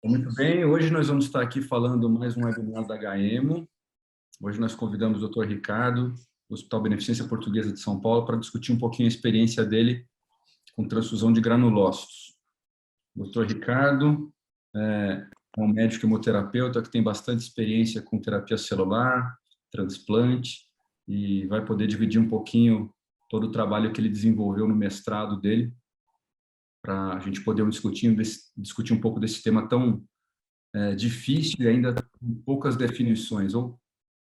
Muito bem, hoje nós vamos estar aqui falando mais um webinar da HEMO. Hoje nós convidamos o Dr. Ricardo, do Hospital Beneficência Portuguesa de São Paulo, para discutir um pouquinho a experiência dele com transfusão de granulócitos. O Dr. Ricardo é um médico hemoterapeuta que tem bastante experiência com terapia celular, transplante, e vai poder dividir um pouquinho todo o trabalho que ele desenvolveu no mestrado dele, para a gente poder discutir um pouco desse tema tão difícil e ainda com poucas definições, ou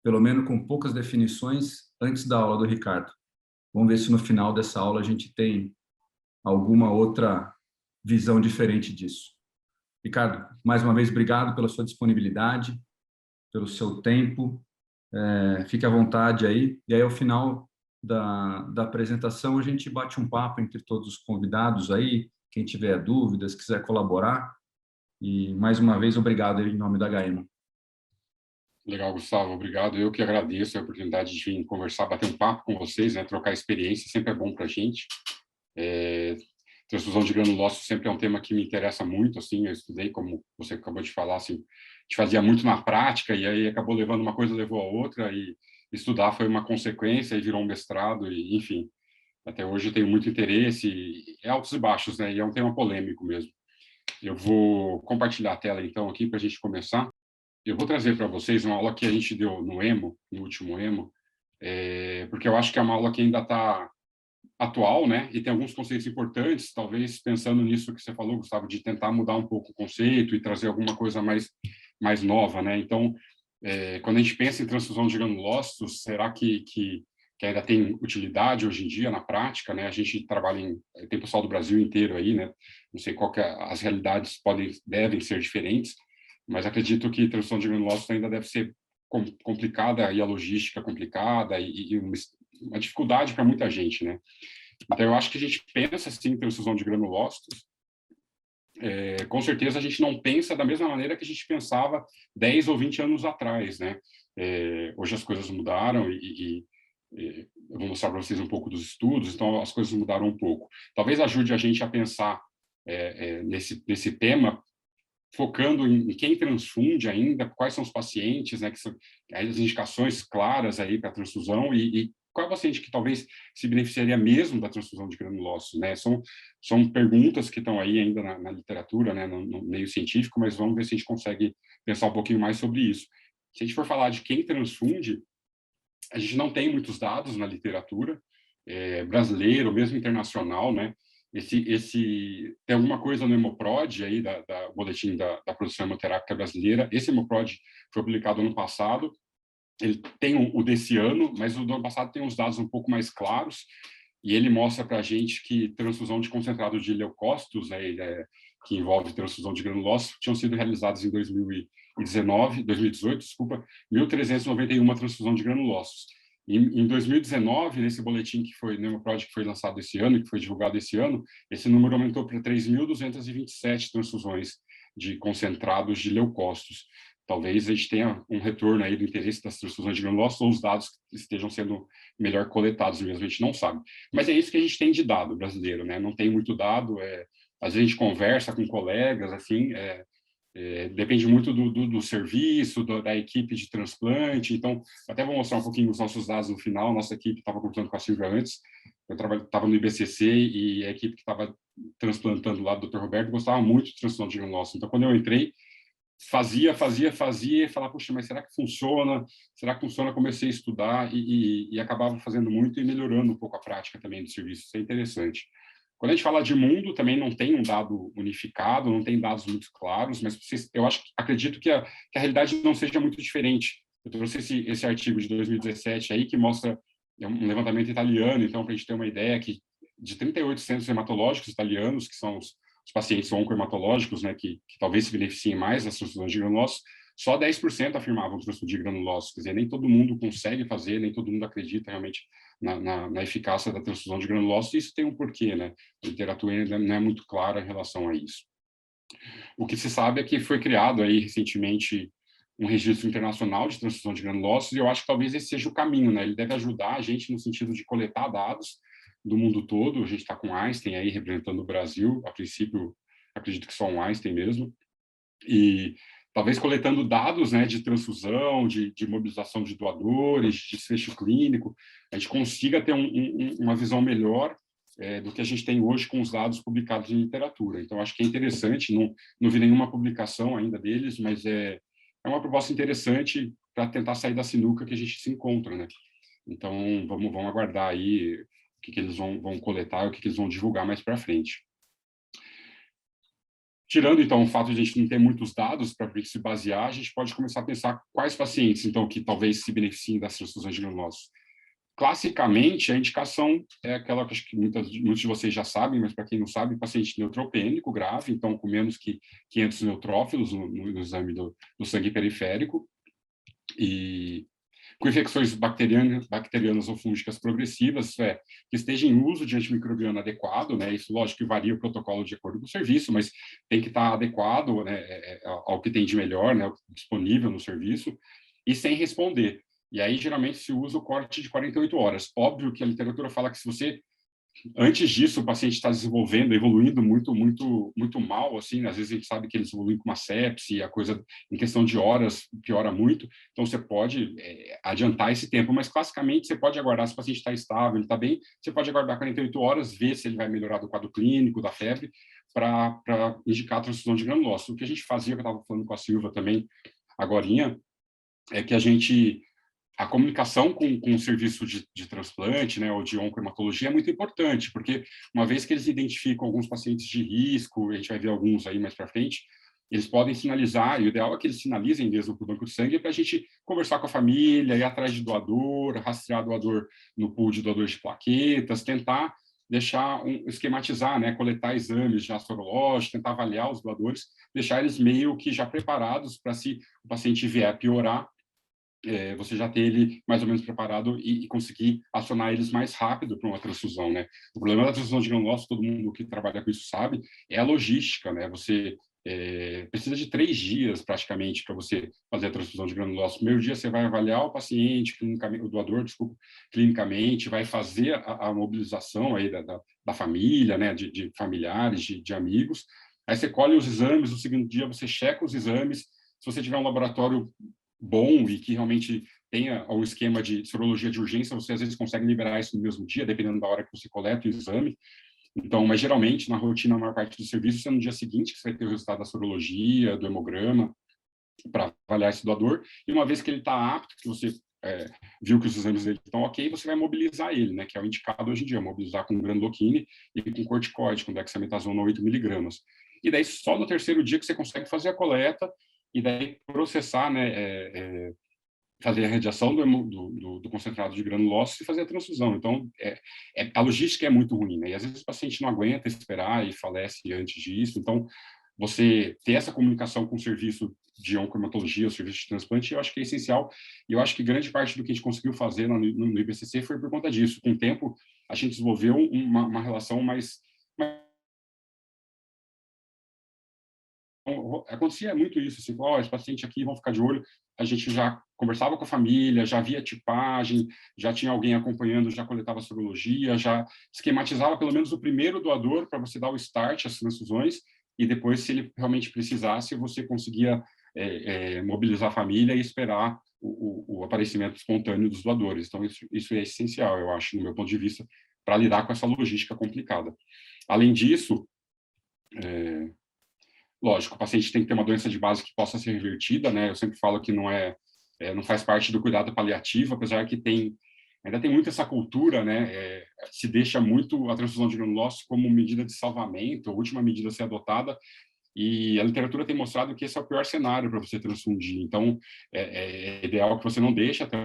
pelo menos com poucas definições antes da aula do Ricardo. Vamos ver se no final dessa aula a gente tem alguma outra visão diferente disso. Ricardo, mais uma vez, obrigado pela sua disponibilidade, pelo seu tempo. Fique à vontade aí. E aí, ao final da apresentação, a gente bate um papo entre todos os convidados aí. Quem tiver dúvidas, quiser colaborar. E, mais uma vez, obrigado em nome da HEMO. Legal, Gustavo, obrigado. Eu que agradeço a oportunidade de vir conversar, bater um papo com vocês, né? Trocar experiência, sempre é bom para a gente. Transfusão de granulócitos sempre é um tema que me interessa muito, assim, eu estudei, como você acabou de falar, assim, a gente fazia muito na prática, e aí acabou levando uma coisa, levou a outra, e estudar foi uma consequência, e virou um mestrado, e enfim, até hoje eu tenho muito interesse, e é altos e baixos, né? E é um tema polêmico mesmo. Eu vou compartilhar a tela, então, aqui, para a gente começar. Eu vou trazer para vocês uma aula que a gente deu no EMO, no último EMO, porque eu acho que é uma aula que ainda está atual, né? E tem alguns conceitos importantes, talvez pensando nisso que você falou, Gustavo, de tentar mudar um pouco o conceito e trazer alguma coisa mais nova, né? Então, quando a gente pensa em transfusão de granulócitos, será que ainda tem utilidade hoje em dia na prática, né? A gente trabalha tem pessoal do Brasil inteiro aí, né? Não sei as realidades devem ser diferentes, mas acredito que transfusão de granulócitos ainda deve ser complicada e a logística complicada e uma dificuldade para muita gente, né? Então, eu acho que a gente pensa, assim, em transfusão de granulócitos, com certeza a gente não pensa da mesma maneira que a gente pensava 10 ou 20 anos atrás, né? Hoje as coisas mudaram e eu vou mostrar para vocês um pouco dos estudos, então as coisas mudaram um pouco. Talvez ajude a gente a pensar nesse tema, focando em quem transfunde ainda, quais são os pacientes, né, que são as indicações claras aí para transfusão e qual é o paciente que talvez se beneficiaria mesmo da transfusão de granulócitos, né? São perguntas que estão aí ainda na literatura, né, no meio científico, mas vamos ver se a gente consegue pensar um pouquinho mais sobre isso. Se a gente for falar de quem transfunde, a gente não tem muitos dados na literatura brasileira, ou mesmo internacional, né? Tem alguma coisa no Hemoprod aí da boletim da produção hemoterápica brasileira. Esse Hemoprod foi publicado ano passado. Ele tem o desse ano, mas o do ano passado tem uns dados um pouco mais claros, e ele mostra para a gente que transfusão de concentrado de leucócitos, né, que envolve transfusão de granulócitos, tinham sido realizados em 2018, desculpa, 1.391 transfusão de granulócitos. Em 2019, nesse boletim que foi, no Hemoprod, que foi lançado esse ano, que foi divulgado esse ano, esse número aumentou para 3.227 transfusões de concentrados de leucócitos. Talvez a gente tenha um retorno aí do interesse das transfusões de granulócitos ou os dados estejam sendo melhor coletados mesmo, a gente não sabe. Mas é isso que a gente tem de dado brasileiro, né? Não tem muito dado, às vezes a gente conversa com colegas, assim, depende muito do serviço, da equipe de transplante, então, até vou mostrar um pouquinho os nossos dados no final, nossa equipe estava conversando com a Silvia antes, eu estava no IBCC e a equipe que estava transplantando lá do Dr. Roberto gostava muito de transfusão de granulócitos, então quando eu entrei, fazia, e falava, puxa, mas será que funciona? Será que funciona? Comecei a estudar e acabava fazendo muito e melhorando um pouco a prática também do serviço, isso é interessante. Quando a gente fala de mundo, também não tem um dado unificado, não tem dados muito claros, mas eu acredito que a realidade não seja muito diferente. Eu trouxe esse artigo de 2017 aí, que mostra um levantamento italiano, então, para a gente ter uma ideia que de 38 centros hematológicos italianos, que são os pacientes oncohematológicos, né, que talvez se beneficiem mais das transfusões de granulócitos, só 10% afirmavam transfundir granulócitos. Quer dizer, nem todo mundo consegue fazer, nem todo mundo acredita realmente na eficácia da transfusão de granulócitos. Isso tem um porquê, né? A literatura ainda não é muito clara em relação a isso. O que se sabe é que foi criado aí recentemente um registro internacional de transfusão de granulócitos, e eu acho que talvez esse seja o caminho, né? Ele deve ajudar a gente no sentido de coletar dados do mundo todo. A gente está com Einstein aí representando o Brasil, a princípio, acredito que só um Einstein mesmo, e talvez coletando dados, né, de transfusão, de mobilização de doadores, de desfecho clínico, a gente consiga ter uma visão melhor do que a gente tem hoje com os dados publicados em literatura. Então, acho que é interessante, não vi nenhuma publicação ainda deles, mas é uma proposta interessante para tentar sair da sinuca que a gente se encontra, né? Então, vamos aguardar aí o que eles vão coletar, o que eles vão divulgar mais para frente. Tirando, então, o fato de a gente não ter muitos dados para se basear, a gente pode começar a pensar quais pacientes, então, que talvez se beneficiem das transfusões de granulócitos. Classicamente, a indicação é aquela que acho que muitos de vocês já sabem, mas para quem não sabe, paciente neutropênico grave, então com menos que 500 neutrófilos no exame do sangue periférico, e com infecções bacterianas ou fúngicas progressivas, que esteja em uso de antimicrobiano adequado, né? Isso, lógico, que varia o protocolo de acordo com o serviço, mas tem que estar adequado, né, ao que tem de melhor, né, disponível no serviço, e sem responder. E aí, geralmente, se usa o corte de 48 horas. Óbvio que a literatura fala que se você antes disso, o paciente está desenvolvendo, evoluindo muito mal, assim, né? Às vezes a gente sabe que eles evoluem com uma sepse, a coisa, em questão de horas, piora muito, então você pode adiantar esse tempo, mas classicamente você pode aguardar, se o paciente está estável, ele está bem, você pode aguardar 48 horas, ver se ele vai melhorar do quadro clínico, da febre, para indicar a transfusão de granulócitos. O que a gente fazia, que eu estava falando com a Silva também, agorinha, é que a comunicação com o serviço de transplante, né, ou de oncohematologia é muito importante, porque uma vez que eles identificam alguns pacientes de risco, a gente vai ver alguns aí mais para frente, eles podem sinalizar, e o ideal é que eles sinalizem mesmo para o banco de sangue, para a gente conversar com a família, ir atrás de doador, rastrear doador no pool de doadores de plaquetas, tentar esquematizar, né, coletar exames já sorológicos, tentar avaliar os doadores, deixar eles meio que já preparados para, se o paciente vier a piorar, você já ter ele mais ou menos preparado e conseguir acionar eles mais rápido para uma transfusão, né? O problema da transfusão de granulócitos, todo mundo que trabalha com isso sabe, é a logística, né? Você precisa de 3 dias, praticamente, para você fazer a transfusão de granulócitos. No primeiro dia, você vai avaliar o paciente, o doador, desculpa, clinicamente, vai fazer a mobilização aí da família, né? De familiares, de amigos. Aí você colhe os exames, no segundo dia você checa os exames. Se você tiver um laboratório bom e que realmente tenha o esquema de sorologia de urgência, você às vezes consegue liberar isso no mesmo dia, dependendo da hora que você coleta o exame. Então, mas geralmente, na rotina, a maior parte do serviço é no dia seguinte que você vai ter o resultado da sorologia, do hemograma, para avaliar esse doador, e uma vez que ele está apto, que você viu que os exames dele estão ok, você vai mobilizar ele, né, que é o indicado hoje em dia, mobilizar com grandoquine e com corticoide, com dexametasona 8 miligramas. E daí, só no terceiro dia que você consegue fazer a coleta, e daí processar, né, fazer a radiação do concentrado de granulócitos e fazer a transfusão. Então, a logística é muito ruim, né? E às vezes o paciente não aguenta esperar e falece antes disso. Então, você ter essa comunicação com o serviço de oncohematologia, o serviço de transplante, eu acho que é essencial. E eu acho que grande parte do que a gente conseguiu fazer no IBCC foi por conta disso. Com o tempo, a gente desenvolveu uma relação mais acontecia muito isso, assim, esse paciente aqui, vão ficar de olho. A gente já conversava com a família, já via tipagem, já tinha alguém acompanhando, já coletava sorologia, já esquematizava pelo menos o primeiro doador para você dar o start às transfusões, e depois, se ele realmente precisasse, você conseguia mobilizar a família e esperar o aparecimento espontâneo dos doadores. Então, isso é essencial, eu acho, no meu ponto de vista, para lidar com essa logística complicada. Além disso, lógico, o paciente tem que ter uma doença de base que possa ser revertida, né? Eu sempre falo que não faz parte do cuidado paliativo, apesar que ainda tem muito essa cultura, né? Se deixa muito a transfusão de granulócitos como medida de salvamento, a última medida a ser adotada, e a literatura tem mostrado que esse é o pior cenário para você transfundir. Então, é ideal que você não deixe até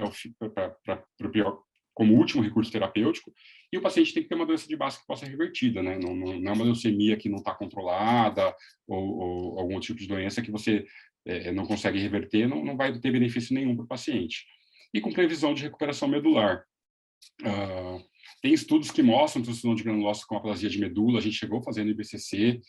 para o pior, como último recurso terapêutico, e o paciente tem que ter uma doença de base que possa ser revertida, né? Não é uma leucemia que não está controlada, ou algum tipo de doença que você não consegue reverter, não vai ter benefício nenhum para o paciente. E com previsão de recuperação medular. Tem estudos que mostram transfusão de granulócitos com aplasia de medula, a gente chegou fazendo IBCC,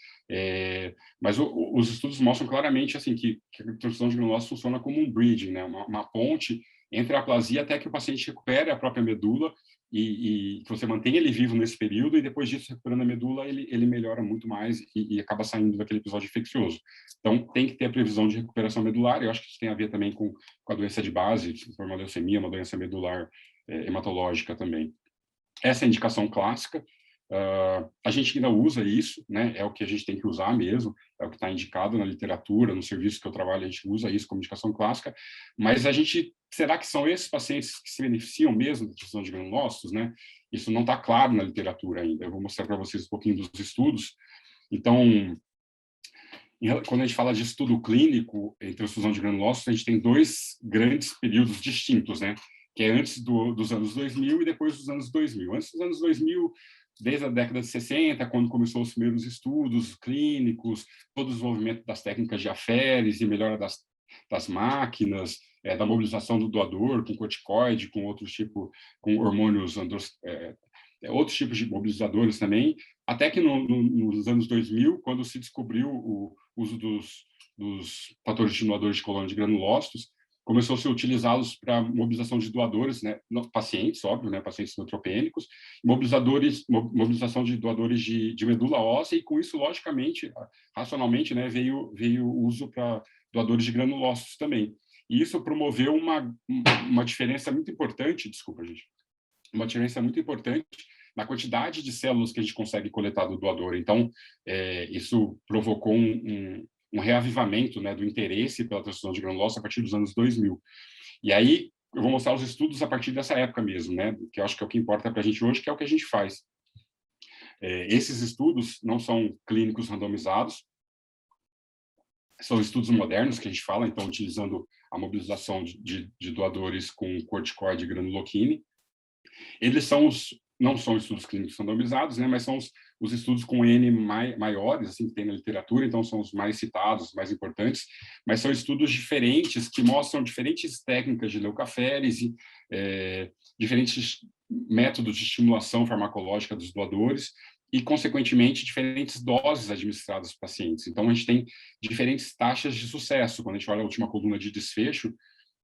mas os estudos mostram claramente assim, que a transfusão de granulócitos funciona como um bridging, né? Uma ponte entre a aplasia até que o paciente recupere a própria medula e que você mantém ele vivo nesse período, e depois disso, recuperando a medula, ele melhora muito mais e acaba saindo daquele episódio infeccioso. Então, tem que ter a previsão de recuperação medular. Eu acho que isso tem a ver também com a doença de base, se for uma leucemia, uma doença medular hematológica também. Essa é a indicação clássica. A gente ainda usa isso, né? É o que a gente tem que usar mesmo, é o que está indicado na literatura, no serviço que eu trabalho, a gente usa isso como indicação clássica, mas será que são esses pacientes que se beneficiam mesmo da transfusão de granulócitos, né? Isso não está claro na literatura ainda. Eu vou mostrar para vocês um pouquinho dos estudos. Então, quando a gente fala de estudo clínico em transfusão de granulócitos, a gente tem dois grandes períodos distintos, né? Que é antes dos anos 2000 e depois dos anos 2000. Antes dos anos 2000, desde a década de 60, quando começou os primeiros estudos clínicos, todo o desenvolvimento das técnicas de aférese, melhora das máquinas, da mobilização do doador com corticoide, com outros tipos, com hormônios, outros tipos de mobilizadores também, até que nos anos 2000, quando se descobriu o uso dos fatores estimuladores de colônia de granulócitos, começou-se a utilizá-los para mobilização de doadores, né, pacientes, óbvio, né, pacientes neutropênicos, mobilização de doadores de medula óssea, e com isso, logicamente, racionalmente, né, veio o uso para doadores de granulócitos também. E isso promoveu uma diferença muito importante, desculpa, gente, uma diferença muito importante na quantidade de células que a gente consegue coletar do doador. Então, isso provocou um reavivamento, né, do interesse pela transfusão de granulócitos a partir dos anos 2000. E aí, eu vou mostrar os estudos a partir dessa época mesmo, né, que eu acho que é o que importa para a gente hoje, que é o que a gente faz. Esses estudos não são clínicos randomizados, são estudos modernos que a gente fala, então, utilizando a mobilização de doadores com corticoide e granuloquine. Eles não são estudos clínicos randomizados, né, mas são os estudos com N maiores, assim, que tem na literatura, então são os mais citados, mais importantes, mas são estudos diferentes, que mostram diferentes técnicas de leucaférese, diferentes métodos de estimulação farmacológica dos doadores e, consequentemente, diferentes doses administradas aos pacientes. Então, a gente tem diferentes taxas de sucesso. Quando a gente olha a última coluna de desfecho,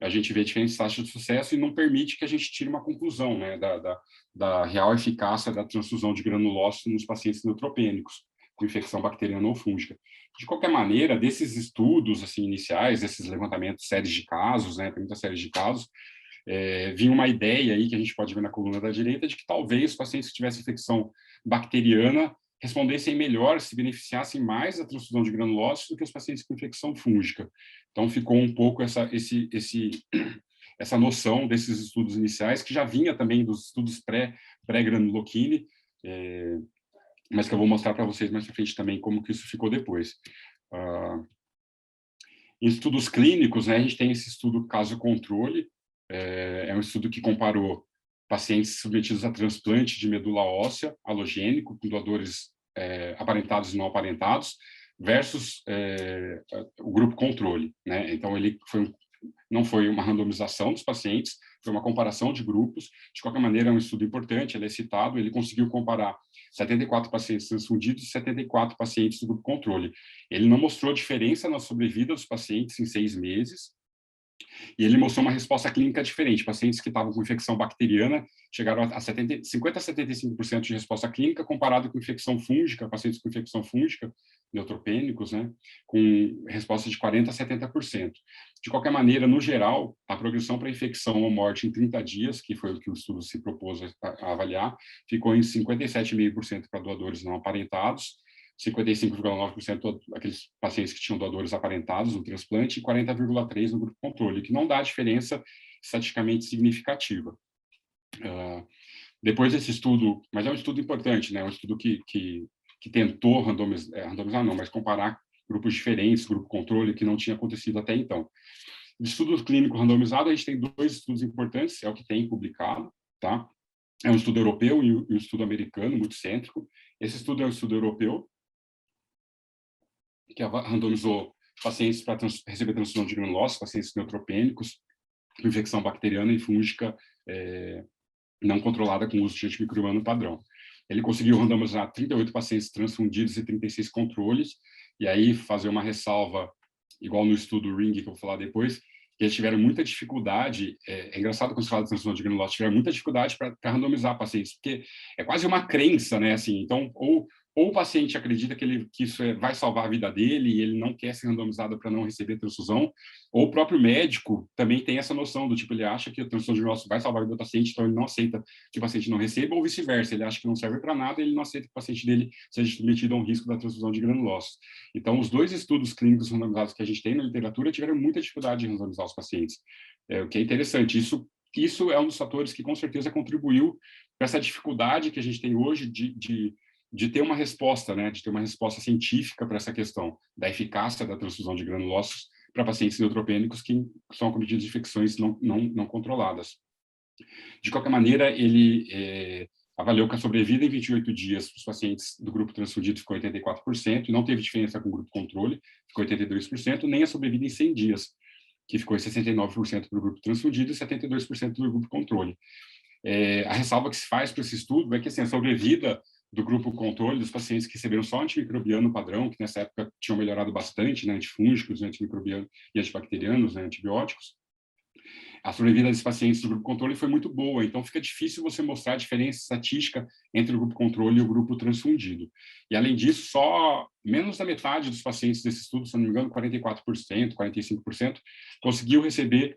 a gente vê diferentes taxas de sucesso e não permite que a gente tire uma conclusão, né, da real eficácia da transfusão de granulócitos nos pacientes neutropênicos, com infecção bacteriana ou fúngica. De qualquer maneira, desses estudos assim, iniciais, desses levantamentos, séries de casos, né, tem muitas séries de casos, vinha uma ideia aí, que a gente pode ver na coluna da direita, de que talvez os pacientes que tivessem infecção bacteriana respondessem melhor, se beneficiassem mais da transfusão de granulócitos do que os pacientes com infecção fúngica. Então, ficou um pouco essa noção desses estudos iniciais, que já vinha também dos estudos pré-granuloquine, mas que eu vou mostrar para vocês mais para frente também como que isso ficou depois. Em estudos clínicos, né, a gente tem esse estudo caso-controle, é um estudo que comparou pacientes submetidos a transplante de medula óssea halogênico, com doadores aparentados e não aparentados, versus o grupo controle, né? Então, não foi uma randomização dos pacientes, foi uma comparação de grupos. De qualquer maneira, é um estudo importante, ele é citado, ele conseguiu comparar 74 pacientes transfundidos e 74 pacientes do grupo controle. Ele não mostrou diferença na sobrevida dos pacientes em 6 meses, e ele mostrou uma resposta clínica diferente. Pacientes que estavam com infecção bacteriana chegaram a 50% a 75% de resposta clínica, comparado com infecção fúngica, pacientes com infecção fúngica, neutropênicos, né, com resposta de 40% a 70%. De qualquer maneira, no geral, a progressão para infecção ou morte em 30 dias, que foi o que o estudo se propôs a avaliar, ficou em 57,5% para doadores não aparentados, 55,9% aqueles pacientes que tinham doadores aparentados no transplante e 40,3% no grupo controle, que não dá diferença estatisticamente significativa. Depois desse estudo, mas é um estudo importante, né? Um estudo que tentou randomizar não, mas comparar grupos diferentes, grupo controle, que não tinha acontecido até então. De estudo clínico randomizado, a gente tem 2 estudos importantes, é o que tem publicado, tá? É um estudo europeu e um estudo americano, multicêntrico. Esse estudo é um estudo europeu, que randomizou pacientes para receber transfusão de granulócitos, pacientes neutropênicos, com infecção bacteriana e fúngica não controlada com uso de antimicrobiano padrão. Ele conseguiu randomizar 38 pacientes transfundidos e 36 controles, e aí fazer uma ressalva, igual no estudo RING, que eu vou falar depois, que eles tiveram muita dificuldade, é engraçado quando se fala de transfusão de granulócitos, tiveram muita dificuldade para randomizar pacientes, porque é quase uma crença, né, assim, então, ou o paciente acredita que isso vai salvar a vida dele e ele não quer ser randomizado para não receber transfusão, ou o próprio médico também tem essa noção do tipo, ele acha que a transfusão de granulócitos vai salvar a vida do paciente, então ele não aceita que o paciente não receba, ou vice-versa, ele acha que não serve para nada e ele não aceita que o paciente dele seja submetido a um risco da transfusão de granulócitos. Então, os dois estudos clínicos randomizados que a gente tem na literatura tiveram muita dificuldade em randomizar os pacientes, o que é interessante. Isso é um dos fatores que, com certeza, contribuiu para essa dificuldade que a gente tem hoje de ter uma resposta, né, de ter uma resposta científica para essa questão da eficácia da transfusão de granulócitos para pacientes neutropênicos que são acometidos de infecções não controladas. De qualquer maneira, ele avaliou que a sobrevida em 28 dias para os pacientes do grupo transfundido ficou 84%, e não teve diferença com o grupo controle, ficou 82%, nem a sobrevida em 100 dias, que ficou 69% para o grupo transfundido e 72% do grupo controle. A ressalva que se faz para esse estudo é que assim, a sobrevida do grupo controle, dos pacientes que receberam só antimicrobiano padrão, que nessa época tinham melhorado bastante, né, antifúngicos, antimicrobianos e antibacterianos, né, antibióticos, a sobrevida desses pacientes do grupo controle foi muito boa, então fica difícil você mostrar a diferença estatística entre o grupo controle e o grupo transfundido. E, além disso, só menos da metade dos pacientes desse estudo, se não me engano, 44%, 45%, conseguiu receber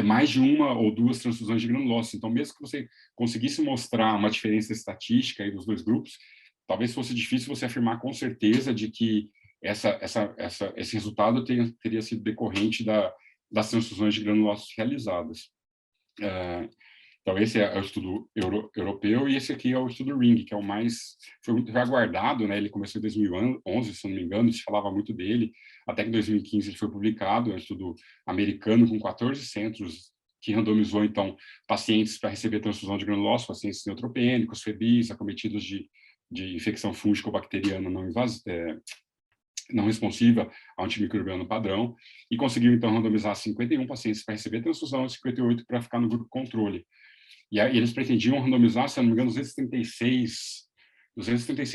mais de uma ou duas transfusões de granulócitos. Então, mesmo que você conseguisse mostrar uma diferença estatística aí dos dois grupos, talvez fosse difícil você afirmar com certeza de que esse resultado teria sido decorrente das transfusões de granulócitos realizadas. Então, esse é o estudo europeu, e esse aqui é o estudo RING, que é o mais... foi muito aguardado, né? Ele começou em 2011, se não me engano, se falava muito dele, até que em 2015 ele foi publicado, é um estudo americano com 14 centros, que randomizou, então, pacientes para receber transfusão de granulócitos, pacientes neutropênicos, febris, acometidos de infecção fúngico-bacteriana não responsiva ao antimicrobiano padrão, e conseguiu, então, randomizar 51 pacientes para receber transfusão e 58 para ficar no grupo controle. E aí eles pretendiam randomizar, se não me engano, 236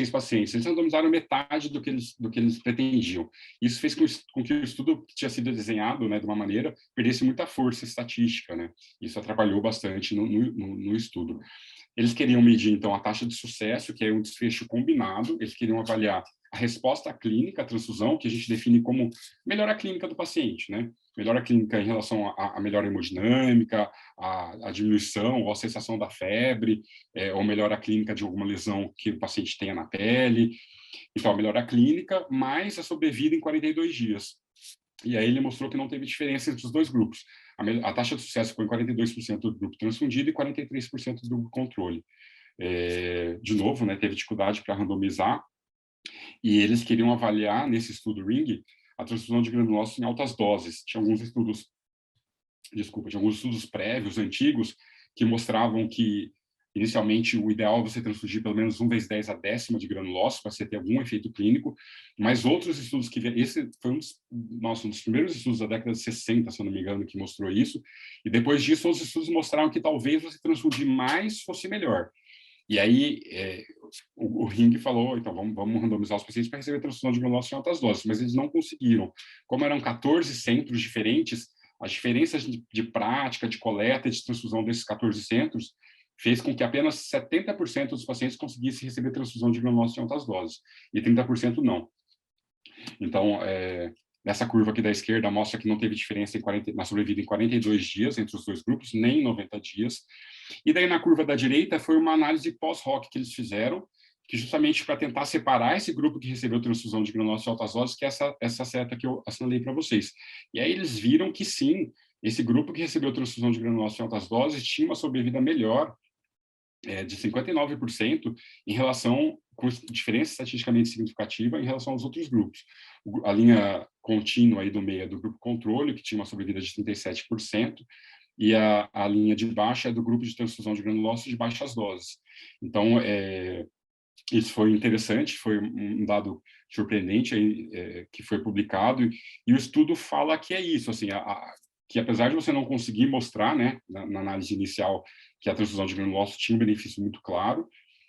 pacientes. Eles randomizaram metade do que eles pretendiam. Isso fez com que o estudo que tinha sido desenhado, né, de uma maneira, perdesse muita força estatística, né? Isso atrapalhou bastante no estudo. Eles queriam medir, então, a taxa de sucesso, que é um desfecho combinado. Eles queriam avaliar a resposta clínica à transfusão, que a gente define como melhora clínica do paciente, né? Melhora clínica em relação à melhora hemodinâmica, à diminuição ou à cessação da febre, ou melhora clínica de alguma lesão que o paciente tenha na pele. Então, a melhora clínica mais a sobrevida em 42 dias. E aí ele mostrou que não teve diferença entre os dois grupos. A taxa de sucesso foi em 42% do grupo transfundido e 43% do grupo controle. De novo, né, teve dificuldade para randomizar, e eles queriam avaliar, nesse estudo RING, a transfusão de granulócitos em altas doses. Tinha alguns estudos prévios, antigos, que mostravam que, inicialmente, o ideal é você transfundir pelo menos 1 × 10⁻⁻ de granulócitos para você ter algum efeito clínico, mas outros estudos esse foi um dos primeiros estudos da década de 60, se eu não me engano, que mostrou isso, e depois disso, outros estudos mostraram que talvez você transfundir mais fosse melhor. E aí, o Ring falou, então, vamos randomizar os pacientes para receber transfusão de granulócitos em altas doses, mas eles não conseguiram. Como eram 14 centros diferentes, as diferenças de prática, de coleta e de transfusão desses 14 centros fez com que apenas 70% dos pacientes conseguissem receber transfusão de granulócitos em altas doses, e 30% não. Então, nessa curva aqui da esquerda, mostra que não teve diferença na sobrevida em 42 dias entre os dois grupos, nem em 90 dias. E daí, na curva da direita, foi uma análise pós-hoc que eles fizeram, que justamente para tentar separar esse grupo que recebeu transfusão de granulócitos em altas doses, que é essa seta que eu assinalei para vocês. E aí eles viram que, sim, esse grupo que recebeu transfusão de granulócitos em altas doses tinha uma sobrevida melhor, de 59%, em relação, com diferença estatisticamente significativa em relação aos outros grupos. A linha contínua aí do meio é do grupo controle, que tinha uma sobrevida de 37%, e a linha de baixo é do grupo de transfusão de granulócitos de baixas doses. Então, isso foi interessante, foi um dado surpreendente aí, que foi publicado, e o estudo fala que é isso, assim, que apesar de você não conseguir mostrar, né, na análise inicial, que a transfusão de granulócitos tinha um benefício muito claro,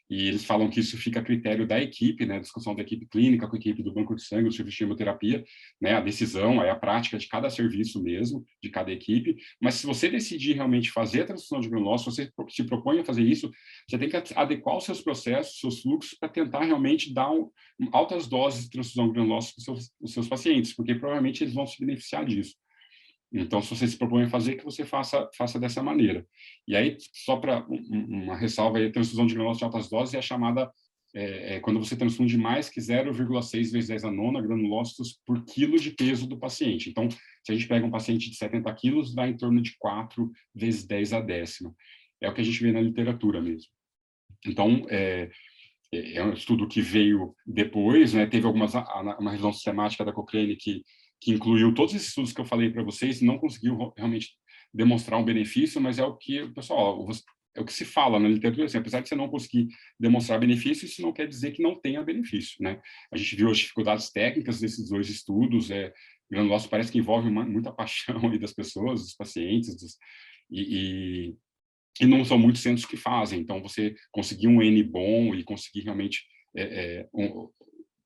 e eles falam que isso fica a critério da equipe, né, discussão da equipe clínica com a equipe do banco de sangue, do serviço de hemoterapia, né, a decisão, aí a prática de cada serviço mesmo, de cada equipe, mas se você decidir realmente fazer a transfusão de granulócitos, se você se propõe a fazer isso, você tem que adequar os seus processos, seus fluxos, para tentar realmente dar altas doses de transfusão de granulócitos para os seus pacientes, porque provavelmente eles vão se beneficiar disso. Então, se você se propõe a fazer, que você faça dessa maneira. E aí, só para uma ressalva, aí, a transfusão de granulócitos de altas doses é a chamada, quando você transfunde mais que 0,6 vezes 10 a nona granulócitos por quilo de peso do paciente. Então, se a gente pega um paciente de 70 quilos, dá em torno de 4 vezes 10 a décima. É o que a gente vê na literatura mesmo. Então, é um estudo que veio depois, né? Teve uma revisão sistemática da Cochrane que incluiu todos esses estudos que eu falei para vocês e não conseguiu realmente demonstrar um benefício, mas é o que, pessoal, é o que se fala na literatura, assim, apesar de você não conseguir demonstrar benefício, isso não quer dizer que não tenha benefício, né? A gente viu as dificuldades técnicas desses dois estudos, granulócito parece que envolve muita paixão aí das pessoas, dos pacientes, e não são muitos centros que fazem, então você conseguir um N bom e conseguir realmente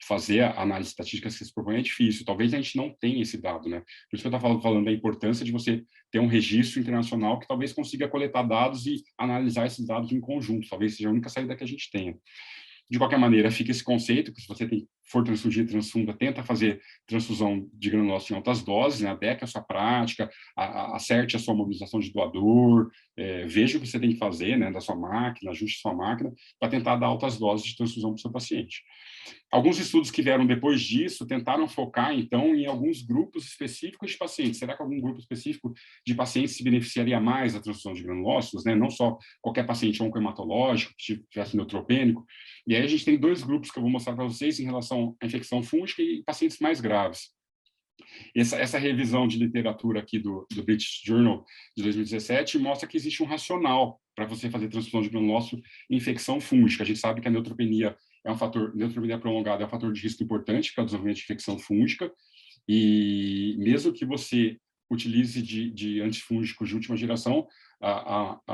fazer a análise estatística que se propõe é difícil. Talvez a gente não tenha esse dado, né? Por isso que eu estava falando da importância de você ter um registro internacional que talvez consiga coletar dados e analisar esses dados em conjunto. Talvez seja a única saída que a gente tenha. De qualquer maneira, fica esse conceito que se você for transfundir, transfunda, tenta fazer transfusão de granulócitos em altas doses, né? Adeque a sua prática, acerte a sua mobilização de doador, veja o que você tem que fazer, né, da sua máquina, ajuste a sua máquina, para tentar dar altas doses de transfusão para o seu paciente. Alguns estudos que vieram depois disso tentaram focar, então, em alguns grupos específicos de pacientes. Será que algum grupo específico de pacientes se beneficiaria mais da transfusão de granulócitos, né? Não só qualquer paciente oncohematológico, que tivesse neutropênico. E aí a gente tem dois grupos que eu vou mostrar para vocês em relação à infecção fúngica e pacientes mais graves. Essa revisão de literatura aqui do British Journal de 2017 mostra que existe um racional para você fazer transfusão de granulócito em infecção fúngica. A gente sabe que a neutropenia neutropenia prolongada é um fator de risco importante para o desenvolvimento de infecção fúngica, e mesmo que você utilize de antifúngicos de última geração,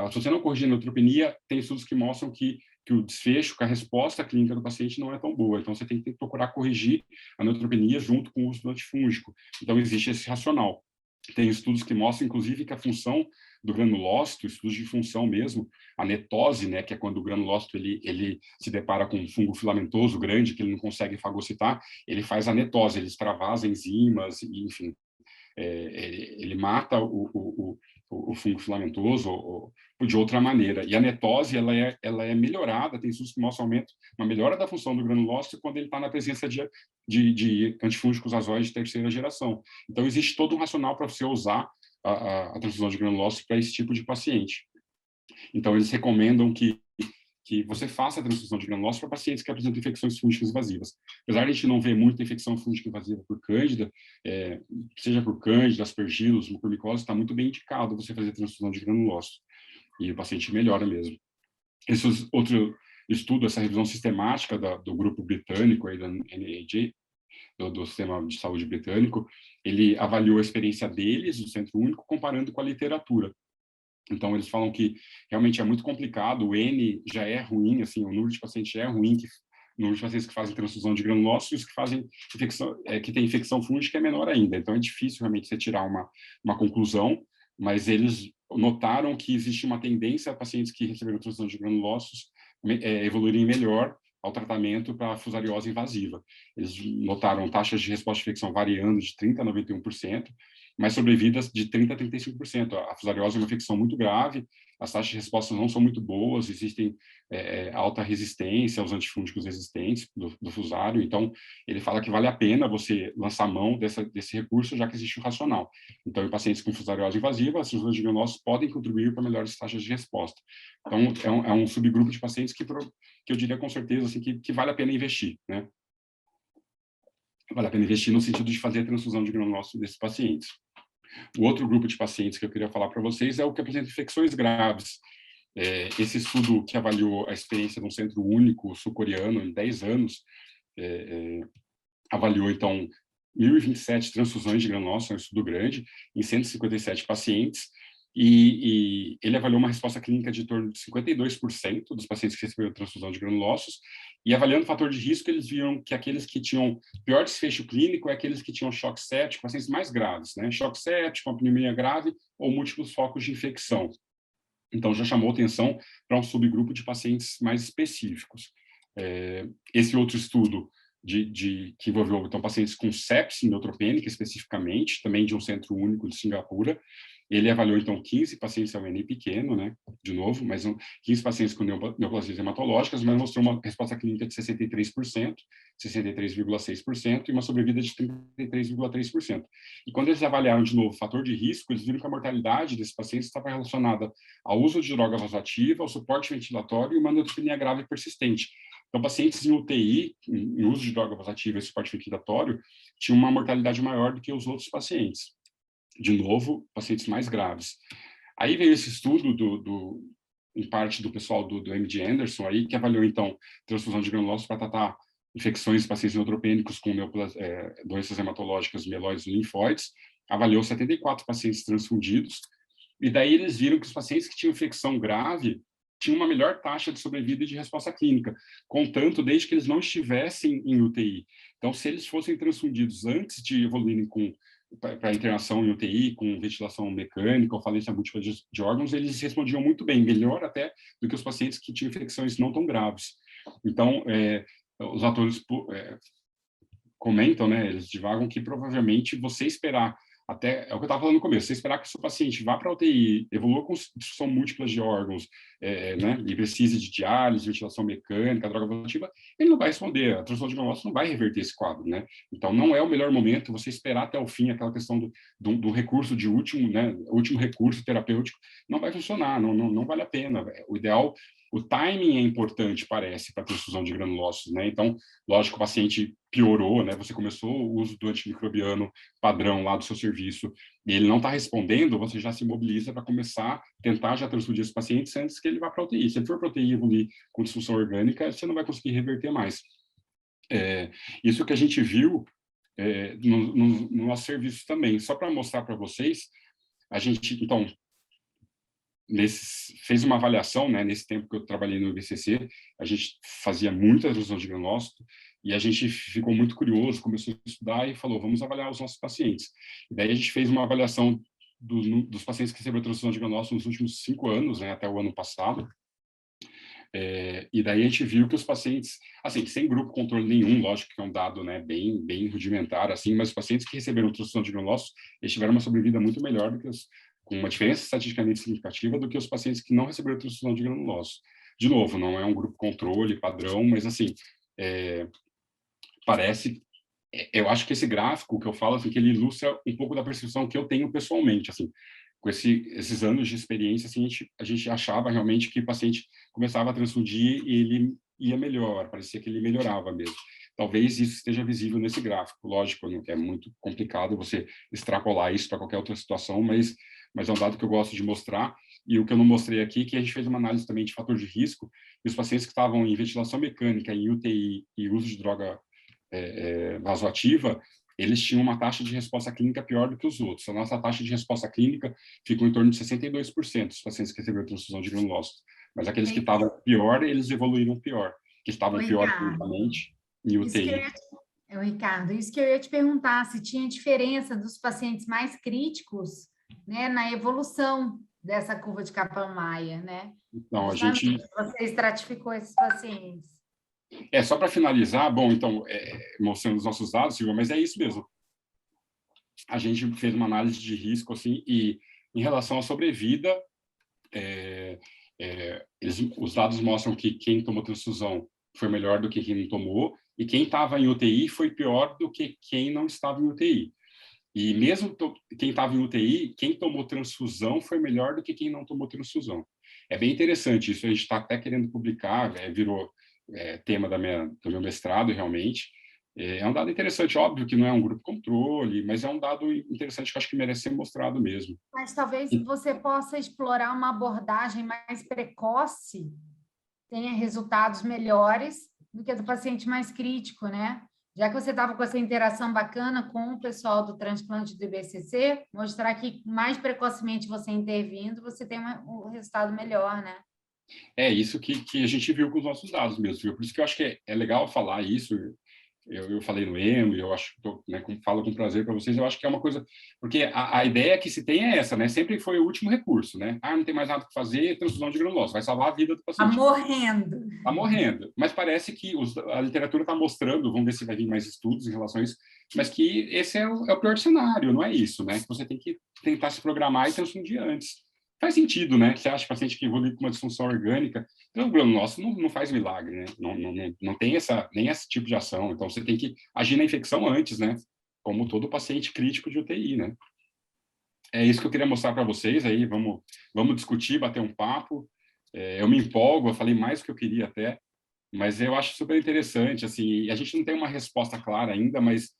se você não corrigir a neutropenia, tem estudos que mostram que o desfecho, que a resposta clínica do paciente não é tão boa. Então, você tem que procurar corrigir a neutropenia junto com o uso do antifúngico. Então, existe esse racional. Tem estudos que mostram, inclusive, que a função do granulócito, estudos de função mesmo, a netose, né, que é quando o granulócito ele se depara com um fungo filamentoso grande, que ele não consegue fagocitar, ele faz a netose, ele extravasa enzimas, enfim, ele mata o fungo filamentoso de outra maneira. E a netose, ela é melhorada, tem estudos que mostram uma melhora da função do granulócito quando ele está na presença de antifúngicos azóides de terceira geração. Então, existe todo um racional para você usar a transfusão de granulócitos para esse tipo de paciente. Então, eles recomendam que você faça a transfusão de granulócitos para pacientes que apresentam infecções fúngicas invasivas. Apesar de a gente não ver muita infecção fúngica invasiva por cândida, seja por cândida, aspergilos, mucormicose, está muito bem indicado você fazer transfusão de granulócitos. E o paciente melhora mesmo. Esse outro estudo, essa revisão sistemática do grupo britânico, aí da NIH, do Sistema de Saúde Britânico, ele avaliou a experiência deles, do Centro Único, comparando com a literatura. Então, eles falam que realmente é muito complicado, o N já é ruim, assim, o número de pacientes já é ruim, o número de pacientes que fazem transfusão de granulócitos e os que fazem que tem infecção fúngica é menor ainda. Então, é difícil realmente você tirar uma conclusão, mas eles notaram que existe uma tendência a pacientes que receberam transfusão de granulócitos evoluírem melhor ao tratamento para fusariose invasiva. Eles notaram taxas de resposta de infecção variando de 30% a 91%, mas sobrevidas de 30% a 35%. A fusariose é uma infecção muito grave, as taxas de resposta não são muito boas, existem alta resistência aos antifúngicos existentes do fusário, então ele fala que vale a pena você lançar mão desse recurso, já que existe o racional. Então, em pacientes com fusariose invasiva, as transfusões de granulócitos podem contribuir para melhores taxas de resposta. Então, é um subgrupo de pacientes que eu diria com certeza assim, que vale a pena investir, né? Vale a pena investir no sentido de fazer a transfusão de granulócitos desses pacientes. O outro grupo de pacientes que eu queria falar para vocês é o que apresenta infecções graves. Esse estudo que avaliou a experiência de um centro único sul-coreano em 10 anos, avaliou, então, 1.027 transfusões de granulócitos, é um estudo grande, em 157 pacientes, e ele avaliou uma resposta clínica de torno de 52% dos pacientes que receberam transfusão de granulócitos, e avaliando o fator de risco, eles viram que aqueles que tinham pior desfecho clínico é aqueles que tinham choque séptico, pacientes mais graves, né? Choque séptico, uma pneumonia grave ou múltiplos focos de infecção. Então, já chamou atenção para um subgrupo de pacientes mais específicos. Esse outro estudo que envolveu então, pacientes com sepse neutropênica, especificamente, também de um centro único de Singapura, ele avaliou, então, 15 pacientes, é um N pequeno, né? De novo, mas 15 pacientes com neoplasias hematológicas, mas mostrou uma resposta clínica de 63%, 63,6% e uma sobrevida de 33,3%. E quando eles avaliaram, de novo, o fator de risco, eles viram que a mortalidade desses pacientes estava relacionada ao uso de droga vasoativa, ao suporte ventilatório e uma neutropenia grave persistente. Então, pacientes em UTI, em uso de droga vasoativa e suporte ventilatório, tinham uma mortalidade maior do que os outros pacientes. De novo, pacientes mais graves. Aí veio esse estudo, em parte do pessoal do MD Anderson, aí, que avaliou, então, transfusão de granulócitos para tratar infecções de pacientes neutropênicos com doenças hematológicas, mieloides e linfóides, avaliou 74 pacientes transfundidos, e daí eles viram que os pacientes que tinham infecção grave tinham uma melhor taxa de sobrevida e de resposta clínica, contanto desde que eles não estivessem em UTI. Então, se eles fossem transfundidos antes de evoluírem para internação em UTI, com ventilação mecânica ou falência múltipla de órgãos, eles respondiam muito bem, melhor até do que os pacientes que tinham infecções não tão graves. Então, os autores comentam, né, eles divagam que provavelmente você esperar até, é o que eu estava falando no começo, você esperar que o seu paciente vá para a UTI, evolua com disfunção múltipla de órgãos, né, e precise de diálise, ventilação mecânica, droga vasoativa, ele não vai responder, a transfusão de granulócitos não vai reverter esse quadro, né? Então, não é o melhor momento você esperar até o fim, aquela questão do recurso de último, né, último recurso terapêutico, não vai funcionar, não vale a pena. O ideal, o timing é importante, parece, para a transfusão de granulócitos, né? Então, lógico, o paciente piorou, né? Você começou o uso do antimicrobiano padrão lá do seu serviço, e ele não está respondendo, você já se mobiliza para começar a tentar já transfundir esse paciente antes que ele vá para a UTI. Se ele for para a UTI e evoluir com disfunção orgânica, você não vai conseguir reverter mais. Isso que a gente viu no nosso serviço também. Só para mostrar para vocês, a gente, então, fez uma avaliação, né, nesse tempo que eu trabalhei no IBCC, a gente fazia muita transfusão de granulócito, e a gente ficou muito curioso, começou a estudar e falou, vamos avaliar os nossos pacientes. E daí a gente fez uma avaliação dos pacientes que receberam transfusão de granulócito nos últimos 5 anos, né, até o ano passado. E daí a gente viu que os pacientes, assim, sem grupo controle nenhum, lógico que é um dado, né, bem rudimentar, assim, mas os pacientes que receberam transfusão de granulócitos, eles tiveram uma sobrevida muito melhor do que com uma diferença estatisticamente significativa do que os pacientes que não receberam transfusão de granulócitos. De novo, não é um grupo controle padrão, mas assim, parece, eu acho que esse gráfico que eu falo, assim, que ele ilustra um pouco da percepção que eu tenho pessoalmente, assim, com esses anos de experiência, assim, a gente achava realmente que o paciente começava a transfundir e ele ia melhor, parecia que ele melhorava mesmo. Talvez isso esteja visível nesse gráfico, lógico, é muito complicado você extrapolar isso para qualquer outra situação, mas é um dado que eu gosto de mostrar, e o que eu não mostrei aqui, que a gente fez uma análise também de fator de risco, e os pacientes que estavam em ventilação mecânica, em UTI e uso de droga vasoativa, eles tinham uma taxa de resposta clínica pior do que os outros. A nossa taxa de resposta clínica ficou em torno de 62% dos pacientes que receberam transfusão de granulócitos. Mas aqueles que estavam pior, eles evoluíram pior, que estavam pior clinicamente em UTI. Ricardo, isso que eu ia te perguntar, se tinha diferença dos pacientes mais críticos, né, na evolução dessa curva de Kaplan-Meier, né? Então, você estratificou esses pacientes. Só para finalizar, bom, então, mostrando os nossos dados, Silvia, mas é isso mesmo. A gente fez uma análise de risco, assim, e em relação à sobrevida, os dados mostram que quem tomou transfusão foi melhor do que quem não tomou, e quem estava em UTI foi pior do que quem não estava em UTI. E mesmo quem estava em UTI, quem tomou transfusão foi melhor do que quem não tomou transfusão. É bem interessante isso, a gente está até querendo publicar, virou tema do meu mestrado, realmente. É um dado interessante, óbvio que não é um grupo controle, mas é um dado interessante que eu acho que merece ser mostrado mesmo. Mas talvez você possa explorar uma abordagem mais precoce, tenha resultados melhores do que a do paciente mais crítico, né? Já que você estava com essa interação bacana com o pessoal do transplante do IBCC, mostrar que mais precocemente você intervindo, você tem um resultado melhor, né? É isso que a gente viu com os nossos dados mesmo, viu? Por isso que eu acho que é legal falar isso. Eu falei no EMO, e eu acho que né, falo com prazer para vocês, eu acho que é uma coisa... Porque a ideia que se tem é essa, né? Sempre foi o último recurso, né? Ah, não tem mais nada que fazer, transfusão de granulose, vai salvar a vida do paciente. Está morrendo. Está morrendo. Mas parece que a literatura está mostrando, vamos ver se vai vir mais estudos em relação a isso, mas que esse é o pior cenário, não é isso, né? Que você tem que tentar se programar e transfundir antes. Faz sentido, né? Você acha que o paciente que evolui com uma disfunção orgânica, então o granulose não faz milagre, né? Não tem nem esse tipo de ação. Então você tem que agir na infecção antes, né? Como todo paciente crítico de UTI, né? É isso que eu queria mostrar para vocês. Aí vamos discutir, bater um papo. Eu me empolgo, eu falei mais do que eu queria até, mas eu acho super interessante, assim, a gente não tem uma resposta clara ainda, mas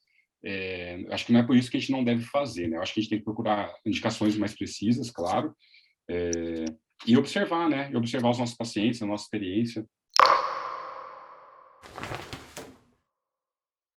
acho que não é por isso que a gente não deve fazer, né? Eu acho que a gente tem que procurar indicações mais precisas, claro, e observar, né? E observar os nossos pacientes, a nossa experiência.